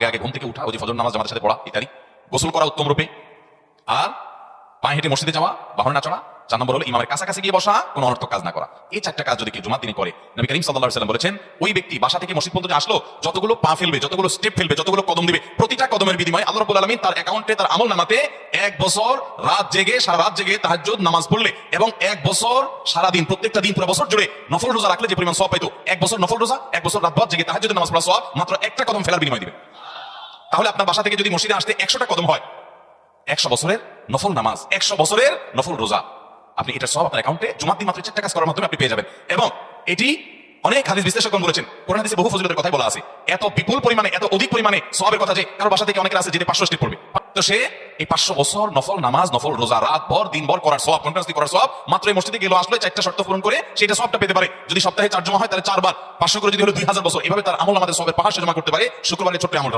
আগে ঘুম থেকে উঠা, ওই যে ফজর নামাজ জামাতের সাথে পড়া ইত্যাদি, গোসল করা উত্তম রূপে, আর পায়ে হেঁটে মসজিদে যাওয়া, বাহন না চড়া, 4 নম্বর হলো ইমামের কাছাকাছি গিয়ে বসা, কোনো অনর্থক কাজ না করা। এই 4টা কাজ যদি কেউ জুমার দিনে করে, নবী করিম সাল্লাল্লাহু আলাইহি ওয়াসাল্লাম বলেছেন ওই ব্যক্তি বাসা থেকে মসজিদ পর্যন্ত আসলো, যতগুলো পা ফেলবে, যতগুলো স্টেপ ফেলবে, যতগুলো কদম দিবে, প্রতিটা কদমের বিনিময়ে আল্লাহ রাব্বুল আলামিন তার অ্যাকাউন্টে, তার আমলনামাতে 1 বছর সারা রাত জেগে তাহাজ্জুদ নামাজ পড়লে এবং 1 বছর সারা দিন, প্রত্যেকটা দিন পুরো বছর জুড়ে নফল রোজা রাখলে যে পরিমাণ সওয়াব পাইতো, 1 বছর নফল রোজা, 1 বছর রাত জেগে তাহাজ্জুদের নামাজ পড়া সওয়াব মাত্র একটা কদম ফেলার বিনিময় দিবে। তাহলে আপনার বাসা থেকে যদি মসজিদে আসতে 100টা কদম হয়, 100 বছরের নফল নামাজ, 100 বছরের নফল রোজা, আপনি এটা সব আপনার অ্যাকাউন্টে জুমার দিন মাত্র 4টা কাজ করার মাধ্যমে আপনি পেয়ে যাবেন। এবং এটি অনেক হাদিস বিশ্লেষকগণ বলেছেন, কোরআন হাদিসে বহু ফজিলতের কথাই বলা আছে, এত বিপুল পরিমাণে, এত অধিক পরিমাণে সওয়াবের কথা যে কারো বাসা থেকে অনেকের আছে যেটা 500 স্টেপ পড়বে, তো সে এই 500 বছর নফল নামাজ, নফল রোজা, রাত ভর দিন ভর করার সওয়াব, কন্টিনিউয়াসলি করার সওয়াব মাত্র এই মসজিদে গেলো আসলে 4টা শর্ত পূরণ করে সেটা সওয়াবটা পেতে পারে। যদি সপ্তাহে 4 জমা হয় তাহলে 4 বার, 500 করে যদি হলো 2000 বছর, এভাবে তার আমল আমাদের সওয়াবের পাহাড় সে জমা করতে পারে শুক্রবারের ছোট্ট আমলটা।